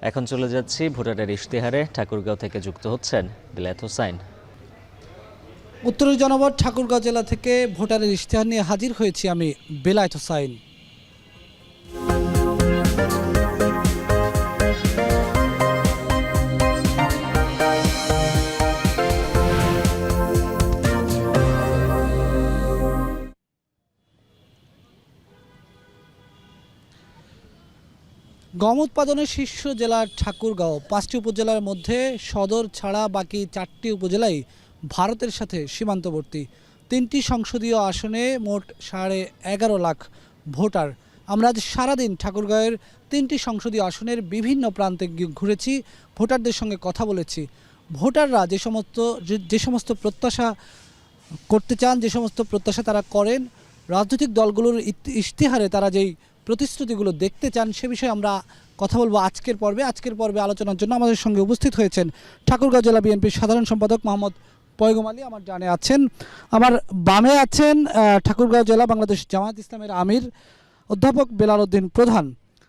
এখন চলে যাচ্ছি ভোটারের ইশতেহারে। ঠাকুরগাঁও থেকে যুক্ত হচ্ছেন বিলায়েত হোসাইন। উত্তরের জনপদ ঠাকুরগাঁও জেলা থেকে ভোটারের ইশতেহার নিয়ে হাজির হয়েছি আমি বিলায়েত হোসাইন। গম উৎপাদনের শীর্ষ জেলা ঠাকুরগাঁও। 5টি উপজেলার মধ্যে সদর ছাড়া বাকি 4টি উপজেলাই ভারতের সাথে সীমান্তবর্তী। 3টি সংসদীয় আসনে মোট 11.5 লাখ ভোটার। আমরা আজ সারাদিন ঠাকুরগাঁওয়ের 3টি সংসদীয় আসনের বিভিন্ন প্রান্তে ঘুরেছি, ভোটারদের সঙ্গে কথা বলেছি। ভোটাররা যে সমস্ত প্রত্যাশা করতে চান, যে সমস্ত প্রত্যাশা তারা করেন, রাজনৈতিক দলগুলোর ইশতেহারে তারা যেই প্রতিশ্রুতিগুলো দেখতে চান, সে বিষয়ে আমরা কথা বলবো আজকের পর্বে আলোচনার জন্য আমাদের সঙ্গে উপস্থিত হয়েছেন ঠাকুরগাঁও জেলা বিএনপির সাধারণ সম্পাদক মোহাম্মদ পয়গম আলী। আমার ডানে আছেন, আমার বামে আছেন ঠাকুরগাঁও জেলা বাংলাদেশ জামায়াত ইসলামের আমির অধ্যাপক বেলাল উদ্দিন প্রধান,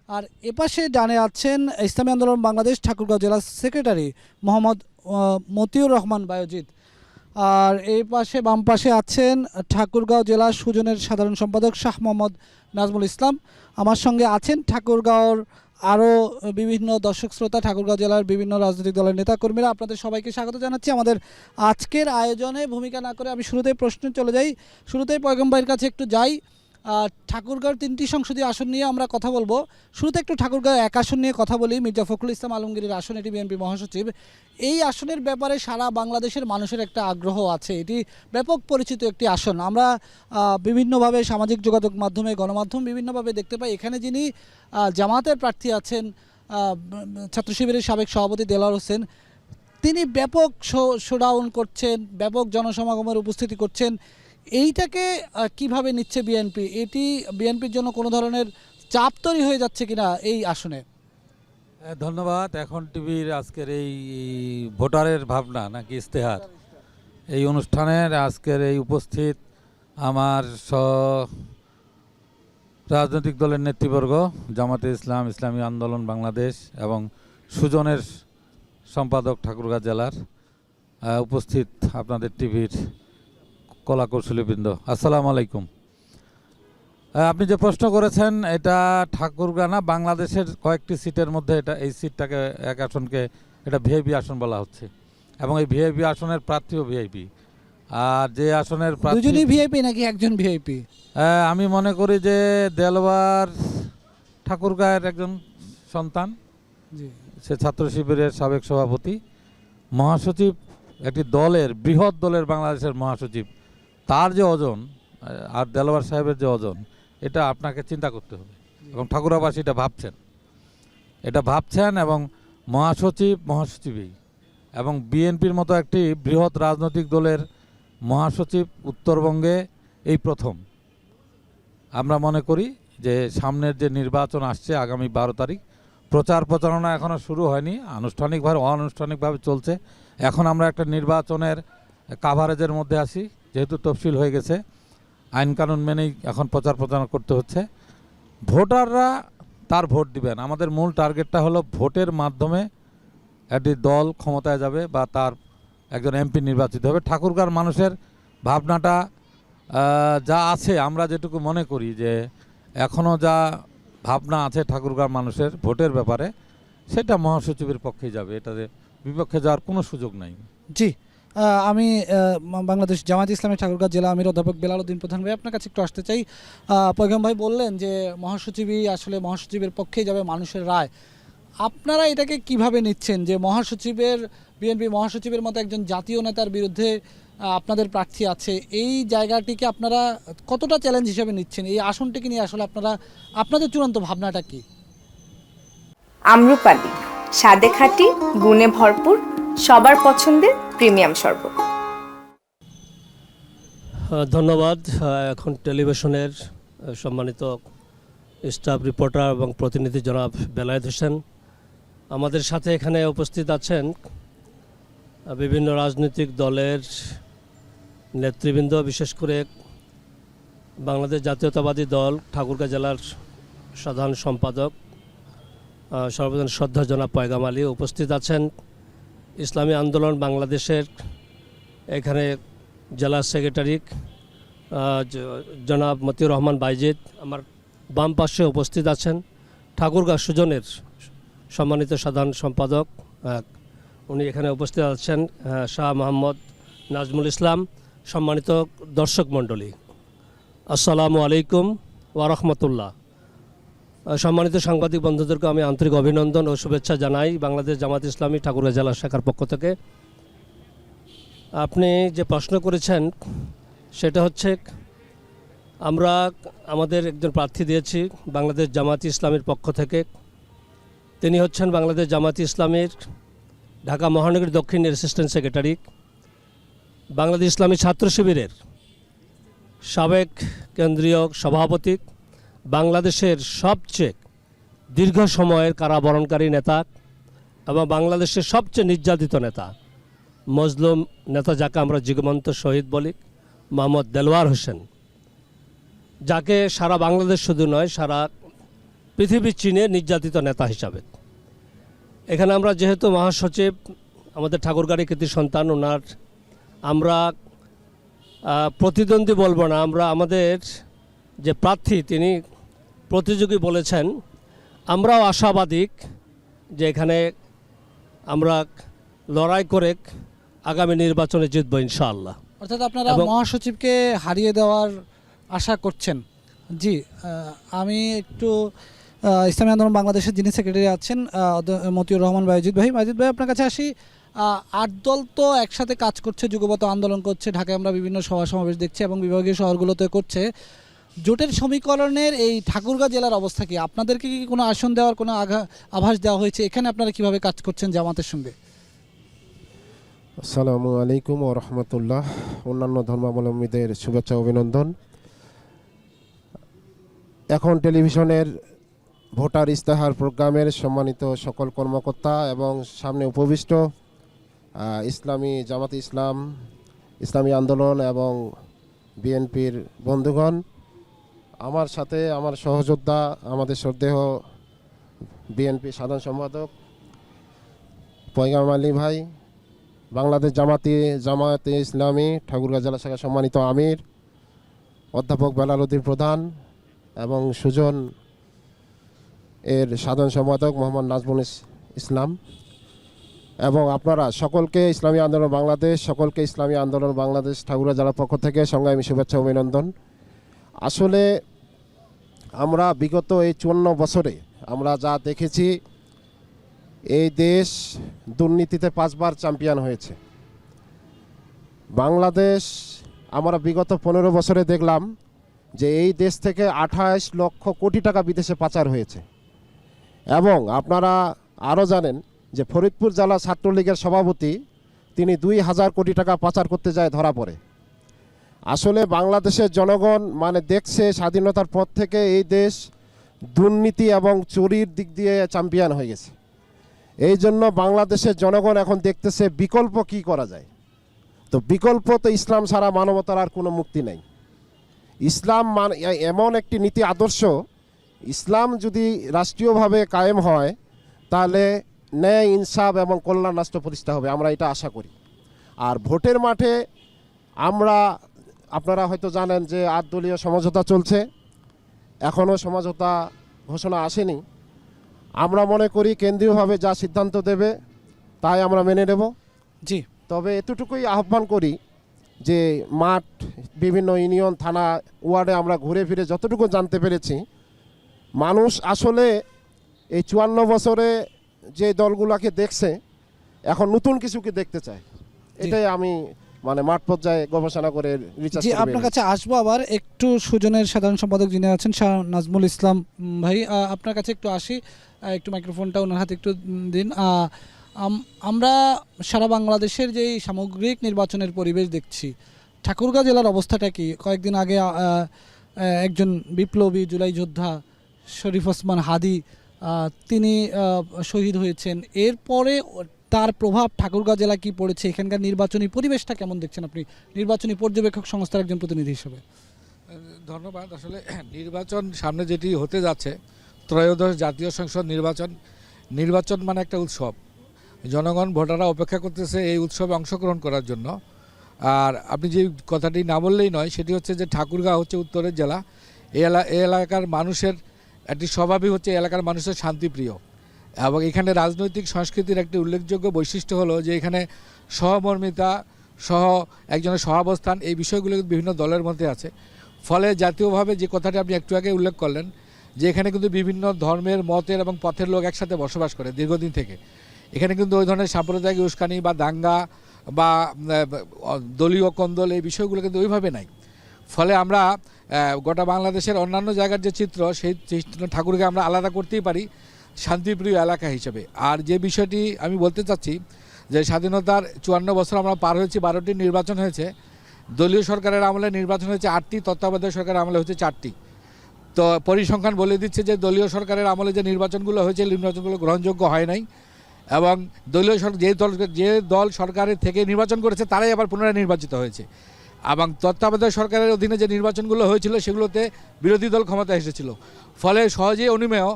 আর এপাশে ডানে আছেন ইসলামী আন্দোলন বাংলাদেশ ঠাকুরগাঁও জেলা সেক্রেটারি মোহাম্মদ মতিউর রহমান বায়োজিৎ। আর এই পাশে বাম পাশে আছেন ঠাকুরগাঁও জেলা সুজনের সাধারণ সম্পাদক শাহ মোহাম্মদ নাজমুল ইসলাম। আমার সঙ্গে আছেন ঠাকুরগাঁওর আরও বিভিন্ন দর্শক শ্রোতা, ঠাকুরগাঁও জেলার বিভিন্ন রাজনৈতিক দলের নেতাকর্মীরা। আপনাদের সবাইকে স্বাগত জানাচ্ছি আমাদের আজকের আয়োজনে। ভূমিকা না করে আমি শুরুতেই প্রশ্ন চলে যাই, শুরুতেই পয়গম ভাইয়ের কাছে একটু যাই। ঠাকুরগাঁওর 3টি সংসদীয় আসন নিয়ে আমরা কথা বলবো। শুরুতে একটু ঠাকুরগাঁও এক আসন নিয়ে কথা বলি। মির্জা ফখরুল ইসলাম আলমগীরের আসন, এটি বিএনপি মহাসচিব। এই আসনের ব্যাপারে সারা বাংলাদেশের মানুষের একটা আগ্রহ আছে। এটি ব্যাপক পরিচিত একটি আসন। আমরা বিভিন্নভাবে সামাজিক যোগাযোগ মাধ্যমে, গণমাধ্যম বিভিন্নভাবে দেখতে পাই এখানে যিনি জামাতের প্রার্থী আছেন, ছাত্র শিবিরের সাবেক সভাপতি দেলোয়ার হোসেন, তিনি ব্যাপক শোডাউন করছেন, ব্যাপক জনসমাগমের উপস্থিতি করছেন। এইটাকে কিভাবে নিচ্ছে বিএনপি? এটি বিএনপির জন্য কোনো ধরনের চাপ তৈরি হয়ে যাচ্ছে কিনা এই আসনে? ধন্যবাদ। এখন টিভির আজকের এই ভোটারের ভাবনা নাকি ইশতেহার, এই অনুষ্ঠানের আজকের এই উপস্থিত আমার রাজনৈতিক দলের নেতৃবর্গ, জামাতে ইসলাম, ইসলামী আন্দোলন বাংলাদেশ এবং সুজনের সম্পাদক ঠাকুরগাঁও জেলার উপস্থিত আপনাদের টিভির কলাকৌশলীবৃন্দ, আসসালামু আলাইকুম। আপনি যে প্রশ্ন করেছেন, এটা ঠাকুরগাঁও না, বাংলাদেশের কয়েকটি সিটের মধ্যে এটা এই সিটটাকে, এক আসনকে এটা ভিআইপি আসন বলা হচ্ছে এবং এই ভিআইপি আসনের প্রার্থীও ভিআইপি। আর যে আসনের দুজনই ভিআইপি নাকি একজন ভিআইপি? আমি মনে করি যে দেলোয়ার ঠাকুরগাঁয়ের একজন সন্তান, সে ছাত্র শিবিরের সাবেক সভাপতি, মহাসচিব, একটি দলের, বৃহৎ দলের বাংলাদেশের মহাসচিব, তার যে ওজন আর দেলোয়ার সাহেবের যে ওজন, এটা আপনাকে চিন্তা করতে হবে এবং ঠাকুরাবাসী এটা ভাবছেন এবং মহাসচিবই এবং বিএনপির মতো একটি বৃহৎ রাজনৈতিক দলের মহাসচিব উত্তরবঙ্গে এই প্রথম। আমরা মনে করি যে সামনের যে নির্বাচন আসছে আগামী 12 তারিখ, প্রচারণা এখনও শুরু হয়নি, অনানুষ্ঠানিকভাবে চলছে। এখন আমরা একটা নির্বাচনের কাভারেজের মধ্যে আছি, যেহেতু তফসিল হয়ে গেছে, আইন কানুন মেনেই এখন প্রচারণা করতে হচ্ছে। ভোটাররা তার ভোট দিবেন। আমাদের মূল টার্গেটটা হলো ভোটের মাধ্যমে একটি দল ক্ষমতায় যাবে বা তার একজন এমপি নির্বাচিত হবে। ঠাকুরগাঁওর মানুষের ভাবনাটা যা আছে, আমরা যেটুকু মনে করি যে এখনও যা ভাবনা আছে ঠাকুরগাঁওর মানুষের ভোটের ব্যাপারে, সেটা মহাসচিবের পক্ষেই যাবে, এটাতে বিপক্ষে যাওয়ার কোনো সুযোগ নাই। জি, আমি বাংলাদেশ জামায়াত ইসলামী ঠাকুরগাঁও জেলা আমির অধ্যাপক বেলাল উদ্দিন প্রধান ভাই, আপনার কাছে একটু আসতে চাই। পয়গম ভাই বললেন যে মহাসচিবের পক্ষেই যাবে মানুষের রায়। আপনারা এটাকে কিভাবে নিচ্ছেন যে বিএনপি মহাসচিবের মতো একজন জাতীয় নেতার বিরুদ্ধে আপনাদের প্রার্থী আছে, এই জায়গাটিকে আপনারা কতটা চ্যালেঞ্জ হিসেবে নিচ্ছেন? এই আসনটিকে নিয়ে আসলে আপনাদের চূড়ান্ত ভাবনাটা কি? আম্রপালি, স্বাদে খাঁটি, গুণে ভরপুর, সবার পছন্দের প্রিমিয়াম শরবত। ধন্যবাদ। এখন টেলিভিশনের সম্মানিত স্টাফ রিপোর্টার এবং প্রতিনিধি জনাব বেলায়েত হোসেন, আমাদের সাথে এখানে উপস্থিত আছেন বিভিন্ন রাজনৈতিক দলের নেতৃবৃন্দ, বিশেষ করে বাংলাদেশ জাতীয়তাবাদী দল ঠাকুরগাঁও জেলার সাধারণ সম্পাদক সর্বজন শ্রদ্ধা জনাব পয়গাম আলী, উপস্থিত আছেন ইসলামী আন্দোলন বাংলাদেশের এখানে জেলা সেক্রেটারি জনাব মতিউর রহমান বাইজিদ, আমার বাম পাশে উপস্থিত আছেন ঠাকুরগাঁও সুজনের সম্মানিত সাধারণ সম্পাদক, উনি এখানে উপস্থিত আছেন শাহ মোহাম্মদ নাজমুল ইসলাম, সম্মানিত দর্শক মণ্ডলী, আসসালামু আলাইকুম ওয়া রাহমাতুল্লাহ। সম্মানিত সাংবাদিক বন্ধুদেরকে আমি আন্তরিক অভিনন্দন ও শুভেচ্ছা জানাই বাংলাদেশ জামাত ইসলামী ঠাকুরগাঁও জেলা শাখার পক্ষ থেকে। আপনি যে প্রশ্ন করেছেন সেটা হচ্ছে, আমরা আমাদের একজন প্রার্থী দিয়েছি বাংলাদেশ জামাত ইসলামীর পক্ষ থেকে। তিনি হচ্ছেন বাংলাদেশ জামাত ইসলামীর ঢাকা মহানগরী দক্ষিণের অ্যাসিস্ট্যান্ট সেক্রেটারি, বাংলাদেশ ইসলামী ছাত্র শিবিরের সাবেক কেন্দ্রীয় সভাপতি, বাংলাদেশের সবচেয়ে দীর্ঘ সময়ের কারাবরণকারী নেতা এবং বাংলাদেশের সবচেয়ে নির্যাতিত নেতা, মজলুম নেতা যাকে আমরা জীবন্ত শহীদ বলি, মোহাম্মদ দেলোয়ার হোসেন, যাকে সারা বাংলাদেশ শুধু নয় সারা পৃথিবী চিনে নির্যাতিত নেতা হিসাবে। এখানে আমরা যেহেতু মহাসচিব আমাদের ঠাকুরগাঁড়ি কৃতি সন্তান, ওনার আমরা প্রতিদ্বন্দ্বী বলবো না, আমরা আমাদের যে প্রার্থী তিনি প্রতিযোগী বলেছেন, আমরাও আশাবাদী যে এখানে আমরা লড়াই করে আগামী নির্বাচনে জিতবো ইনশাআল্লাহ। অর্থাৎ আপনারা মহাসচিবকে হারিয়ে দেওয়ার আশা করছেন? জি, আমি একটু ইসলামী আন্দোলন বাংলাদেশের যিনি সেক্রেটারি আছেন মতিউর রহমান বাইজিদ ভাই, আপনার কাছে আসি। 8 দল তো একসাথে কাজ করছে, যুগপৎ আন্দোলন করছে, ঢাকায় আমরা বিভিন্ন সভা সমাবেশ দেখছি এবং বিভাগীয় শহরগুলোতে করছে। জোটের সমীকরণের এই ঠাকুরগাঁও জেলার অবস্থা কি? আপনাদেরকে কি কোনো আসন দেওয়ার কোনো আভাস দেওয়া হয়েছে? এখানে আপনারা কিভাবে কাজ করছেন জামাতের সঙ্গে? আসসালামু আলাইকুম ওয়া রাহমাতুল্লাহ। অন্যান্য ধর্মাবলম্বীদের শুভেচ্ছা অভিনন্দন। এখন টেলিভিশনের ভোটার ইস্তেহার প্রোগ্রামের সম্মানিত সকল কর্মকর্তা এবং সামনে উপবিষ্ট ইসলামী জামাত ইসলাম, ইসলামী আন্দোলন এবং বিএনপির বন্ধুগণ, আমার সাথে আমার সহযোদ্ধা, আমাদের শ্রদ্ধেয় বিএনপি সাধারণ সম্পাদক পয়গাম আলী ভাই, বাংলাদেশ জামায়াতে ইসলামী ঠাকুরগাঁও জেলা শাখার সম্মানিত আমির অধ্যাপক বেলাল উদ্দিন প্রধান এবং সুজন এর সাধারণ সম্পাদক মোহাম্মদ নাজমুল ইসলাম, এবং আপনারা সকলকে ইসলামী আন্দোলন বাংলাদেশ ঠাকুরগাঁও জেলার পক্ষ থেকে সংগ্রামী শুভেচ্ছা অভিনন্দন। আসলে আমরা বিগত এই 54 বছরে আমরা যা দেখেছি, এই দেশ দুর্নীতিতে 5 বার চ্যাম্পিয়ন হয়েছে। বাংলাদেশ আমরা বিগত 15 বছরে দেখলাম যে এই দেশ থেকে 28 লক্ষ কোটি টাকা বিদেশে পাচার হয়েছে। এবং আপনারা আরও জানেন যে ফরিদপুর জেলা ছাত্রলীগের সভাপতি তিনি 2000 কোটি টাকা পাচার করতে যায় ধরা পড়ে। আসলে বাংলাদেশের জনগণ দেখছে স্বাধীনতার পর থেকে এই দেশ দুর্নীতি এবং চুরির দিক দিয়ে চ্যাম্পিয়ন হয়ে গেছে। এই জন্য বাংলাদেশের জনগণ এখন দেখতেছে বিকল্প কি করা যায়। তো বিকল্প তো ইসলাম ছাড়া মানবতার আর কোনো মুক্তি নেই। ইসলাম এমন একটি নীতি আদর্শ, ইসলাম যদি রাষ্ট্রীয়ভাবে কায়েম হয় তাহলে ন্যায়, ইনসাফ এবং কল্যাণ রাষ্ট্র প্রতিষ্ঠা হবে, আমরা এটা আশা করি। আর ভোটের মাঠে আপনারা হয়তো জানেন যে 8 দলীয় সমঝোতা চলছে, এখনও সমঝোতা ঘোষণা আসেনি। আমরা মনে করি কেন্দ্রীয়ভাবে যা সিদ্ধান্ত দেবে তাই আমরা মেনে নেব। জি, তবে এতটুকুই আহ্বান করি যে মাঠ, বিভিন্ন ইউনিয়ন, থানা, ওয়ার্ডে আমরা ঘুরে ফিরে যতটুকু জানতে পেরেছি, মানুষ আসলে এই 54 বছরে যে দলগুলোকে দেখছে এখন নতুন কিছুকে দেখতে চায়। এটাই আমি মাঠ পর্যায়ে গবেষণা করে রিসার্চ করে। আপনার কাছে আসবো আবার একটু। সুজনের সাধারণ সম্পাদক যিনি আছেন শাহ নাজমুল ইসলাম ভাই, আপনার কাছে একটু আসি, একটু মাইক্রোফোনটা ওনার হাতে একটু দিন। আমরা সারা বাংলাদেশের যেই সামগ্রিক নির্বাচনের পরিবেশ দেখছি, ঠাকুরগাঁও জেলার অবস্থাটা কি? কয়েকদিন আগে একজন বিপ্লবী জুলাই যোদ্ধা শরীফ ওসমান হাদি তিনি শহীদ হয়েছেন। এরপরে তার প্রভাব ঠাকুরগাঁও জেলা কি পড়েছে? এখানকার নির্বাচনী পরিবেশটা কেমন দেখছেন আপনি নির্বাচনী পর্যবেক্ষক সংস্থার একজন প্রতিনিধি হিসেবে? ধন্যবাদ। আসলে নির্বাচন সামনে যেটি হতে যাচ্ছে, ত্রয়োদশ জাতীয় সংসদ নির্বাচন, নির্বাচন মানে একটা উৎসব, জনগণ ভোটাররা অপেক্ষা করতেছে এই উৎসবে অংশগ্রহণ করার জন্য। আর আপনি যে কথাটি না বললেই নয়, সেটি হচ্ছে যে ঠাকুরগাঁও হচ্ছে উত্তরের জেলা। এই এলাকার মানুষের একটি স্বভাবই হচ্ছে এলাকার মানুষের শান্তিপ্রিয়, এবং এখানে রাজনৈতিক সংস্কৃতির একটি উল্লেখযোগ্য বৈশিষ্ট্য হলো যে এখানে সহমর্মিতা সহ একজনের সহাবস্থান, এই বিষয়গুলো বিভিন্ন দলের মধ্যে আছে। ফলে জাতীয়ভাবে যে কথাটি আপনি একটু আগে উল্লেখ করলেন যে এখানে কিন্তু বিভিন্ন ধর্মের, মতের এবং পথের লোক একসাথে বসবাস করে দীর্ঘদিন থেকে। এখানে কিন্তু ওই ধরনের সাম্প্রদায়িক উস্কানি বা দাঙ্গা বা দলীয় কন্দল এই বিষয়গুলো কিন্তু ওইভাবে নাই। ফলে আমরা গোটা বাংলাদেশের অন্যান্য জায়গার যে চিত্র, সেই ঠাকুরকে আমরা আলাদা করতেই পারি শান্তিপ্রিয় এলাকা হিসেবে। আর যে বিষয়টি আমি বলতে চাচ্ছি যে স্বাধীনতার 54 বছর আমরা পার হয়েছি, 12টি নির্বাচন হয়েছে। দলীয় সরকারের আমলে নির্বাচন হয়েছে 8টি, তত্ত্বাবধায়ক সরকারের আমলে হয়েছে 4টি। তো পরিসংখ্যান বলে দিচ্ছে যে দলীয় সরকারের আমলে যে নির্বাচনগুলো হয়েছে, নির্বাচনগুলো গ্রহণযোগ্য হয় নাই, এবং দলীয় যে দল সরকারের থেকে নির্বাচন করেছে তারাই আবার পুনরায় নির্বাচিত হয়েছে। এবং তত্ত্বাবধায়ক সরকারের অধীনে যে নির্বাচনগুলো হয়েছিল সেগুলোতে বিরোধী দল ক্ষমতায় এসেছিল। ফলে সহজেই অনুমেয়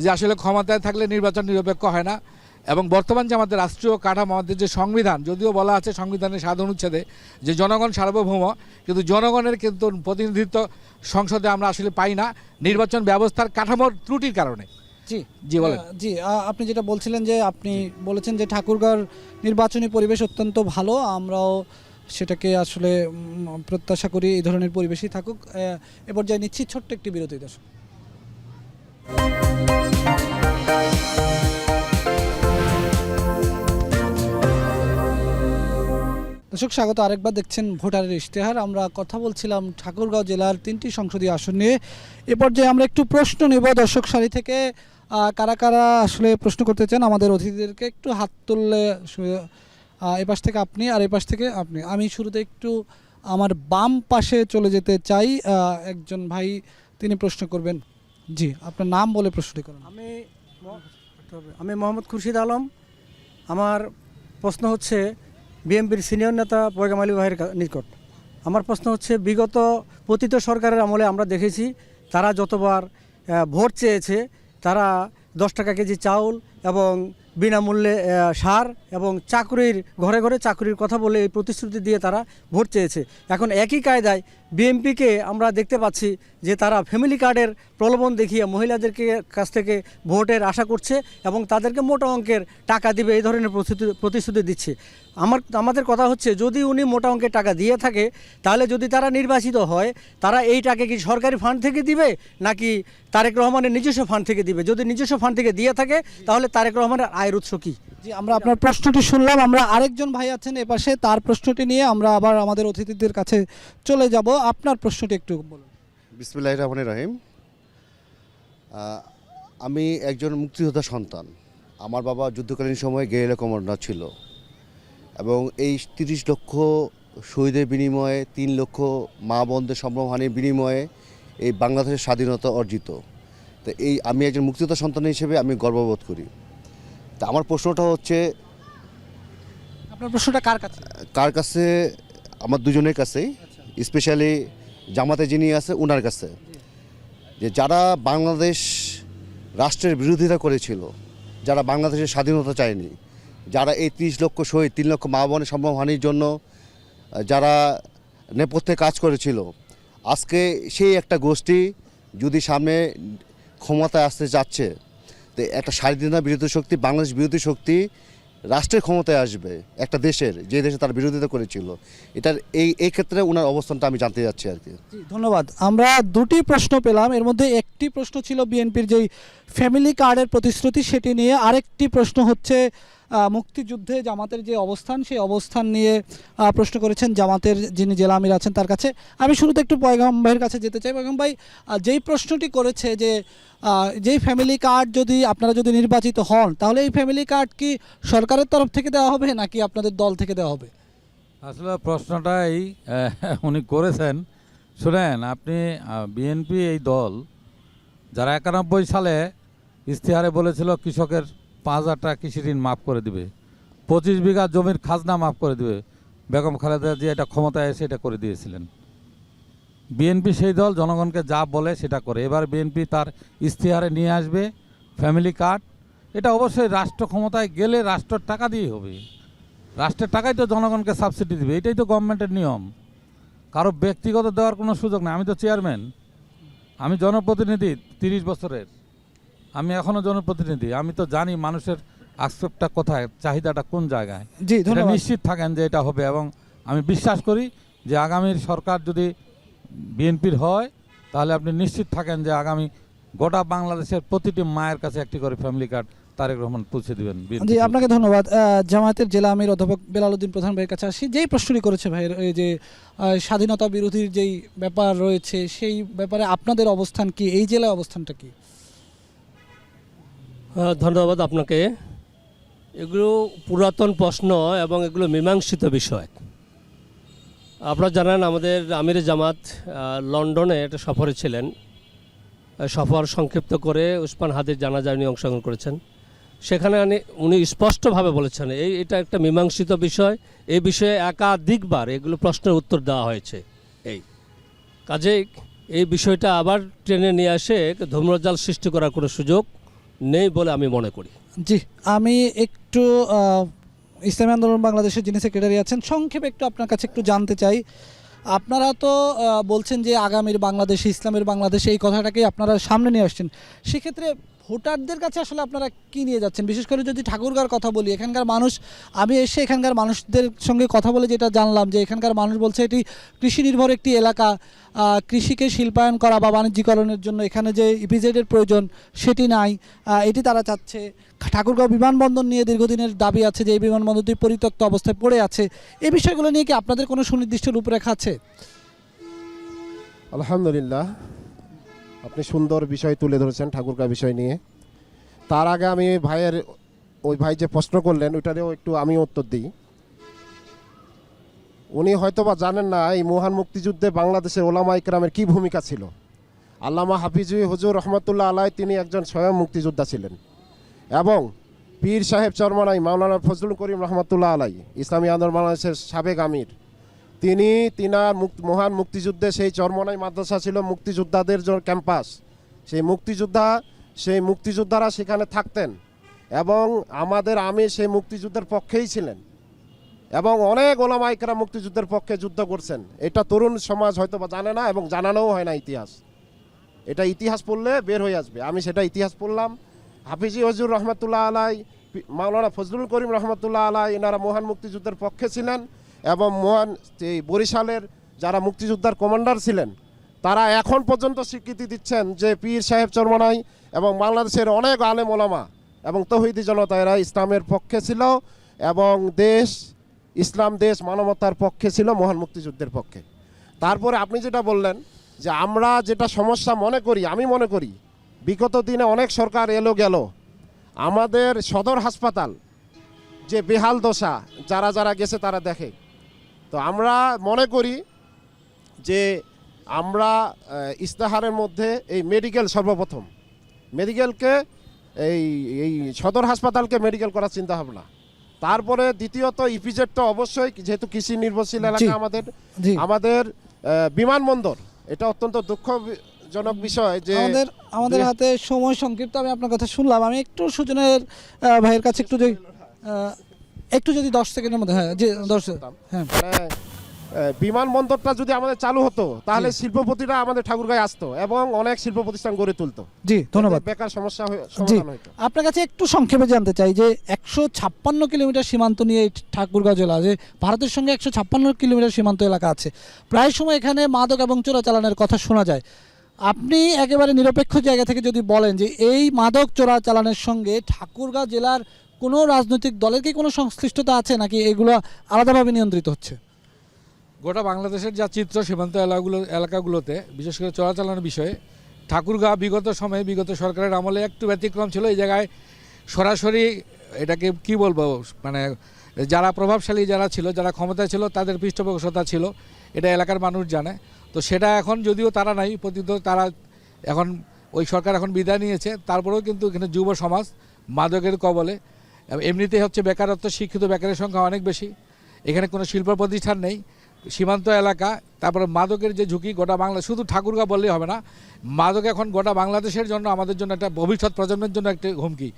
যে আসলে ক্ষমতায় থাকলে নির্বাচন নিরপেক্ষ হয় না। এবং বর্তমান যে আমাদের রাষ্ট্রীয় কাঠামো, আমাদের যে সংবিধান, যদিও বলা আছে সংবিধানের 7 অনুচ্ছেদে যে জনগণ সার্বভৌম, কিন্তু জনগণের কিন্তু প্রতিনিধিত্ব সংসদে আমরা আসলে পাই না নির্বাচন ব্যবস্থার কাঠামোর ত্রুটির কারণে। জি জি বলেন। জি আপনি যেটা বলছিলেন যে আপনি বলেছেন যে ঠাকুরগাঁওর নির্বাচনী পরিবেশ অত্যন্ত ভালো, আমরাও সেটাকে আসলে প্রত্যাশা করি এই ধরনের পরিবেশই থাকুক। এ পর্যায়ে নিচ্ছি ছোট্ট একটি বিরতি। দর্শক, স্বাগত আরেকবার, দেখছেন ভোটারের ইশতেহার। আমরা কথা বলছিলাম ঠাকুরগাঁও জেলার 3টি সংসদীয় আসন নিয়ে। এ পর্যায়ে আমরা একটু প্রশ্ন নেব দর্শক সারি থেকে। কারা কারা আসলে প্রশ্ন করতে চান আমাদের অতিথিদেরকে একটু হাত তুললে, এপাশ থেকে আপনি আর এপাশ থেকে আপনি। আমি শুরুতে একটু আমার বাম পাশে চলে যেতে চাই। একজন ভাই তিনি প্রশ্ন করবেন। জি, আপনার নাম বলে প্রশ্নটি করুন। আমি মোহাম্মদ খুরশিদ আলম। আমার প্রশ্ন হচ্ছে বিএনপির সিনিয়র নেতা পয়গাম আলী ভাইয়ের নিকট। আমার প্রশ্ন হচ্ছে, বিগত পতিত সরকারের আমলে আমরা দেখেছি তারা যতবার ভোট চেয়েছে তারা 10 টাকা কেজি চাউল এবং বিনামূল্যে সার এবং চাকরির ঘরে ঘরে চাকরির কথা বলে এই প্রতিশ্রুতি দিয়ে তারা ভোট চেয়েছে। এখন একই কায়দায় বিএনপিকে আমরা দেখতে পাচ্ছি যে তারা ফ্যামিলি কার্ডের প্রলোভন দেখিয়ে মহিলাদেরকে কাছ থেকে ভোটের আশা করছে এবং তাদেরকে মোটা অঙ্কের টাকা দিবে এই ধরনের প্রতিশ্রুতি দিচ্ছে। আমাদের কথা হচ্ছে, যদি উনি মোটা অঙ্কের টাকা দিয়ে থাকে তাহলে যদি তারা নির্বাচিত হয়, তারা এই টাকা কি সরকারি ফান্ড থেকে দিবে নাকি তারেক রহমানের নিজস্ব ফান্ড থেকে দিবে? যদি নিজস্ব ফান্ড থেকে দিয়ে থাকে তাহলে তারেক রহমানের আয়ের উৎস কী? জি, আমরা আপনার প্রশ্নটি শুনলাম। আমরা আরেকজন ভাই আছেন এপাশে, তার প্রশ্নটি নিয়ে আমরা আবার আমাদের অতিথিদের কাছে চলে যাব। আপনার প্রশ্নটি একটু বলুন। বিসমিল্লাহির রহমানির রহিম। আমি একজন মুক্তিযোদ্ধা সন্তান। আমার বাবা যুদ্ধকালীন সময়ে গেরিলা কমান্ডার ছিল, এবং এই 30 লক্ষ শহীদের বিনিময়ে, 3 লক্ষ মা বোনদের সম্ভ্রমহানির বিনিময়ে এই বাংলাদেশের স্বাধীনতা অর্জিত। তো আমি একজন মুক্তিযোদ্ধা সন্তান হিসেবে আমি গর্ববোধ করি। তা আমার প্রশ্নটা হচ্ছে, আপনার প্রশ্নটা কার কাছে? কার কাছে? আমার দুজনের কাছেই, স্পেশালি জামাতে যিনি আছে ওনার কাছে। যে যারা বাংলাদেশ রাষ্ট্রের বিরোধিতা করেছিল, যারা বাংলাদেশের স্বাধীনতা চায়নি, যারা এই 30 লক্ষ শহীদ, 3 লক্ষ মা বোনের সম্ভ্রমহানির জন্য যারা নেপথ্যে কাজ করেছিল, আজকে সেই একটা গোষ্ঠী যদি সামনে ক্ষমতায় আসতে যাচ্ছে, তো একটা স্বাধীনতা বিরোধী শক্তি, বাংলাদেশ বিরোধী শক্তি রাষ্ট্রের ক্ষমতায় আসবে, একটা দেশের, যে দেশে তার বিরোধিতা করেছিল। এটার এই ক্ষেত্রে ওনার অবস্থানটা আমি জানতে যাচ্ছি আর কি। ধন্যবাদ। আমরা 2টি প্রশ্ন পেলাম, এর মধ্যে একটি প্রশ্ন ছিল বিএনপির যেই ফ্যামিলি কার্ডের প্রতিশ্রুতি সেটি নিয়ে, আরেকটি প্রশ্ন হচ্ছে মুক্তিযুদ্ধে জামাতের যে অবস্থান সেই অবস্থান নিয়ে প্রশ্ন করেছেন জামাতের যিনি জেলা আমির আছেন তার কাছে। আমি শুরুতে একটু পয়গাম ভাইয়ের কাছে যেতে চাই। পয়গাম ভাই, যেই প্রশ্নটি করেছে যে যেই ফ্যামিলি কার্ড যদি আপনারা যদি নির্বাচিত হন, তাহলে এই ফ্যামিলি কার্ড কি সরকারের তরফ থেকে দেওয়া হবে নাকি আপনাদের দল থেকে দেওয়া হবে? আসলে প্রশ্নটাই উনি করেছেন। শুনেন, আপনি বিএনপি এই দল যারা 91 সালে ইশতেহারে বলেছিল কৃষকের 5,000 টাকা কৃষি ঋণ মাফ করে দিবে, 25 বিঘা জমির খাজনা মাফ করে দিবে, বেগম খালেদা জিয়া এটা ক্ষমতায় এসে এটা করে দিয়েছিলেন। বিএনপি সেই দল জনগণকে যা বলে সেটা করে। এবার বিএনপি তার ইশতেহারে নিয়ে আসবে ফ্যামিলি কার্ড, এটা অবশ্যই রাষ্ট্র ক্ষমতায় গেলে রাষ্ট্রের টাকা দিয়ে হবে, রাষ্ট্রের টাকাই তো জনগণকে সাবসিডি দিবে, এটাই তো গভর্নমেন্টের নিয়ম। কারো ব্যক্তিগত দেওয়ার কোনো সুযোগ নেই। আমি তো চেয়ারম্যান, আমি জনপ্রতিনিধি 30 বছরের, আমি এখনও জনপ্রতিনিধি, আমি তো জানি মানুষের আকসেপ্টটা কোথায়, চাহিদাটা কোন জায়গায়। জি এটা ধন্যবাদ। নিশ্চিত থাকেন যে এটা হবে, এবং আমি বিশ্বাস করি যে আগামীর সরকার যদি বিএনপির হয় তাহলে আপনি নিশ্চিত থাকেন যে আগামী গোটা বাংলাদেশের প্রতিটি মায়ের কাছে একটি করে ফ্যামিলি কার্ড তারেক রহমান পৌঁছে দেবেন। জি আপনাকে ধন্যবাদ। জামায়াতের জেলা আমির অধ্যাপক বেলাল উদ্দিন প্রধান ভাইয়ের কাছে আসি। যেই প্রশ্নটি করেছে ভাইয়ের, এই যে স্বাধীনতা বিরোধীর যেই ব্যাপার রয়েছে, সেই ব্যাপারে আপনাদের অবস্থান কি, এই জেলায় অবস্থানটা কি? ধন্যবাদ আপনাকে। এগুলো পুরাতন প্রশ্ন এবং এগুলো মীমাংসিত বিষয়। আপনারা জানেন আমাদের আমির জামাত লন্ডনে একটা সফরে ছিলেন, সফর সংক্ষিপ্ত করে উসমান হাদির জানাজায় উনি অংশগ্রহণ করেছেন। সেখানে উনি স্পষ্টভাবে বলেছেন এটা একটা মীমাংসিত বিষয়, এই বিষয়ে একাধিকবার এগুলো প্রশ্নের উত্তর দেওয়া হয়েছে। এই কাজেই এই বিষয়টা আবার টেনে নিয়ে আসে ধূম্রজাল সৃষ্টি করার কোনো সুযোগ নেই বলে আমি মনে করি। জি আমি একটু ইসলামী আন্দোলন বাংলাদেশের যিনি সেক্রেটারি আছেন, সংক্ষেপে একটু আপনার কাছে একটু জানতে চাই। আপনারা তো বলছেন যে আগামীর বাংলাদেশ, ইসলামের বাংলাদেশ, এই কথাটাকেই আপনারা সামনে নিয়ে আসছেন। সেক্ষেত্রে ভোটারদের কাছে আসলে আপনারা কি নিয়ে যাচ্ছেন? বিশেষ করে যদি ঠাকুরগাঁর কথা বলি, এখানকার মানুষ, আমি এসে এখানকার মানুষদের সঙ্গে কথা বলে যেটা জানলাম যে এখানকার মানুষ বলছে এটি কৃষি নির্ভর একটি এলাকা, কৃষিকে শিল্পায়ন করা বা বাণিজ্যিকরণের জন্য এখানে যে ইপিজেডের প্রয়োজন সেটি নাই, এটি তারা চাচ্ছে। ঠাকুরগাঁও বিমানবন্দর নিয়ে দীর্ঘদিনের দাবি আছে যে এই বিমানবন্দরটি পরিত্যক্ত অবস্থায় পড়ে আছে। এই বিষয়গুলো নিয়ে কি আপনাদের কোনো সুনির্দিষ্ট রূপরেখা আছে? আলহামদুলিল্লাহ, আপনি সুন্দর বিষয় তুলে ধরেছেন ঠাকুরগাঁও বিষয় নিয়ে। তার আগে আমি ওই ভাই যে প্রশ্ন করলেন ওইটারেও একটু আমি উত্তর দিই। উনি হয়তোবা জানেন না এই মহান মুক্তিযুদ্ধে বাংলাদেশের ওলামা ইকরামের কী ভূমিকা ছিল। আল্লামা হাফিজি হুজুর রহমতুল্লাহ আলাই তিনি একজন স্বয়ং মুক্তিযোদ্ধা ছিলেন, এবং পীর সাহেব চরমনাই মাওলানা ফজলুল করিম রহমতুল্লাহ আলাই ইসলামী আন্দোলন বাংলাদেশের সাবেক আমির, তিনার মহান মুক্তিযুদ্ধে সেই চরমনাই মাদ্রাসা ছিল মুক্তিযোদ্ধাদের ক্যাম্পাস। সেই মুক্তিযোদ্ধারা সেখানে থাকতেন, এবং আমাদের আমির সেই মুক্তিযুদ্ধের পক্ষেই ছিলেন, এবং অনেক ওলামা ইকরাম মুক্তিযুদ্ধের পক্ষে যুদ্ধ করছেন। এটা তরুণ সমাজ হয়তো বা জানে না, এবং জানানোও হয় না ইতিহাস। এটা ইতিহাস পড়লে বের হয়ে আসবে। আমি সেটা ইতিহাস পড়লাম। হাফিজি হুজুর রহমতুল্লাহ আলাই, মাওলানা ফজলুল করিম রহমতুল্লাহ আলাই, এনারা মহান মুক্তিযুদ্ধের পক্ষে ছিলেন, এবং মহান এই বরিশালের যারা মুক্তিযোদ্ধার কমান্ডার ছিলেন তারা এখন পর্যন্ত স্বীকৃতি দিচ্ছেন যে পীর সাহেব চরমনাই এবং বাংলাদেশের অনেক আলেম ওলামা এবং তৌহিদি জনতা এরা ইসলামের পক্ষে ছিল, এবং ইসলাম দেশ মানবতার পক্ষে ছিল, মহান মুক্তিযুদ্ধের পক্ষে। তারপরে আপনি যেটা বললেন যে আমরা যেটা সমস্যা আমি মনে করি বিগত দিনে অনেক সরকার এলো গেল, আমাদের সদর হাসপাতাল যে বেহাল দশা যারা গেছে তারা দেখে। তো আমরা মনে করি যে আমরা ইস্তাহারের মধ্যে এই মেডিকেল সর্বপ্রথম মেডিকেলকে এই সদর হাসপাতালকে মেডিকেল করার চিন্তা ভাবনা। তারপরে দ্বিতীয়ত ইপিজেড তো অবশ্যই, যেহেতু কৃষি নির্ভরশীল এলাকা আমাদের বিমানবন্দর, এটা অত্যন্ত দুঃখজনক বিষয় যে আমাদের হাতে সময় সংক্ষিপ্ত। আমি আপনার কথা শুনলাম, আমি একটু সুজনের ভাইয়ের কাছে একটু যদি 10 সেকেন্ডের মধ্যে, হ্যাঁ জি 10, হ্যাঁ বিমানবন্দরটা যদি আমাদের চালু হতো তাহলে শিল্পপতিরা আমাদের ঠাকুরগাঁয়ে আসতো এবং অনেক শিল্প প্রতিষ্ঠান গড়ে তুলতো। জি ধন্যবাদ। বেকার সমস্যা সমাধান হতো। আপনার কাছে একটু সংক্ষেপে জানতে চাই যে 156 কিলোমিটার সীমান্ত নিয়ে ঠাকুরগাঁও জেলা, যে ভারতের সঙ্গে 156 কিলোমিটার সীমান্ত এলাকা আছে, প্রায় সময় এখানে মাদক এবং চোরাচালানের কথা শোনা যায়। আপনি একেবারে নিরপেক্ষ জায়গা থেকে যদি বলেন যে এই মাদক চোরাচালানের সঙ্গে ঠাকুরগাঁও জেলার কোনো রাজনৈতিক দলের কি কোনো সংশ্লিষ্টতা আছে, নাকি এগুলো আলাদাভাবে নিয়ন্ত্রিত হচ্ছে? গোটা বাংলাদেশের যা চিত্র সীমান্ত এলাকাগুলোতে বিশেষ করে চোরাচালানের বিষয়ে ঠাকুরগাঁও বিগত সরকারের আমলে একটু ব্যতিক্রম ছিল। এই জায়গায় সরাসরি এটাকে কি বলবো, মানে যারা প্রভাবশালী যারা ছিল, যারা ক্ষমতায় ছিল তাদের পৃষ্ঠপোষকতা ছিল, এটা এলাকার মানুষ জানে। তো সেটা এখন যদিও তারা নাই, তারা এখন ওই সরকার এখন বিদায় নিয়েছে, তারপরেও কিন্তু এখানে যুব সমাজ মাদকের কবলে। এমনিতেই হচ্ছে বেকারত্ব, শিক্ষিত বেকারের সংখ্যা অনেক বেশি, এখানে কোনো শিল্প প্রতিষ্ঠান নেই। সীমান্ত এলাকা, তারপরে মাদকের যে ঝুঁকি গোটা বাংলা, শুধু ঠাকুরগাঁও বললেই হবে না, মাদক এখন গোটা বাংলাদেশের জন্য, আমাদের জন্য একটা ভবিষ্যৎ প্রজন্মের জন্য একটা হুমকি।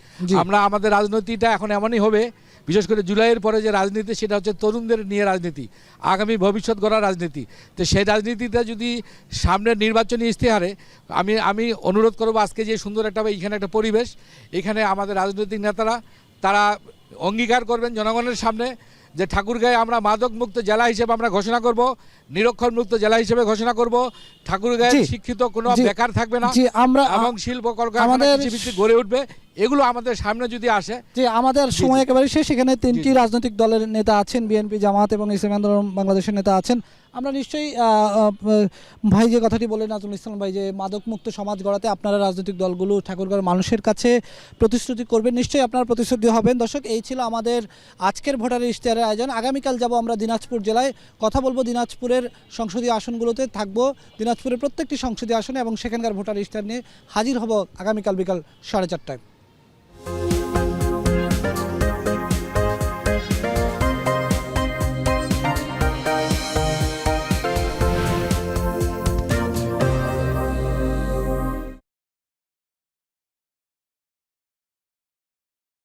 আমরা আমাদের রাজনীতিটা এখন এমনই হবে, বিশেষ করে জুলাইয়ের পরে যে রাজনীতি, সেটা হচ্ছে তরুণদের নিয়ে রাজনীতি, আগামী ভবিষ্যৎ গড়ার রাজনীতি। তো সেই রাজনীতিটা যদি সামনের নির্বাচনী ইশতেহারে, আমি অনুরোধ করবো, আজকে যে সুন্দর এখানে একটা পরিবেশ, এখানে আমাদের রাজনৈতিক নেতারা তারা অঙ্গীকার করবেন জনগণের সামনে যে ঠাকুরগাঁয়ে আমরা মাদক মুক্ত জেলা হিসেবে আমরা ঘোষণা করব, নিরক্ষর মুক্ত জেলা হিসেবে ঘোষণা করব, ঠাকুরগাঁয়ে শিক্ষিত কোনো বেকার থাকবে না এবং শিল্প কলকারখানা কৃষিভিত্তিক গড়ে উঠবে। এগুলো আমাদের সামনে যদি আসে। যে আমাদের সময় একেবারে শেষ, এখানে তিনটি রাজনৈতিক দলের নেতা আছেন, বিএনপি, জামাত এবং ইসলামী আন্দোলন বাংলাদেশের নেতা আছেন। আমরা নিশ্চয়ই ভাই যে কথাটি বললেন নাজমুল ইসলাম ভাই, যে মাদক মুক্ত সমাজ গড়াতে আপনারা রাজনৈতিক দলগুলো ঠাকুরগাঁওয়ের মানুষের কাছে প্রতিশ্রুতি করবেন, নিশ্চয়ই আপনারা প্রতিশ্রুতি হবেন। দর্শক, এই ছিল আমাদের আজকের ভোটারের ইশতেহারের আয়োজন। আগামীকাল যাব আমরা দিনাজপুর জেলায়, কথা বলবো দিনাজপুরের সংসদীয় আসনগুলোতে, থাকবো দিনাজপুরের প্রত্যেকটি সংসদীয় আসনে এবং সেখানকার ভোটার ইশতেহার নিয়ে হাজির হব আগামীকাল বিকাল 4:30টায়।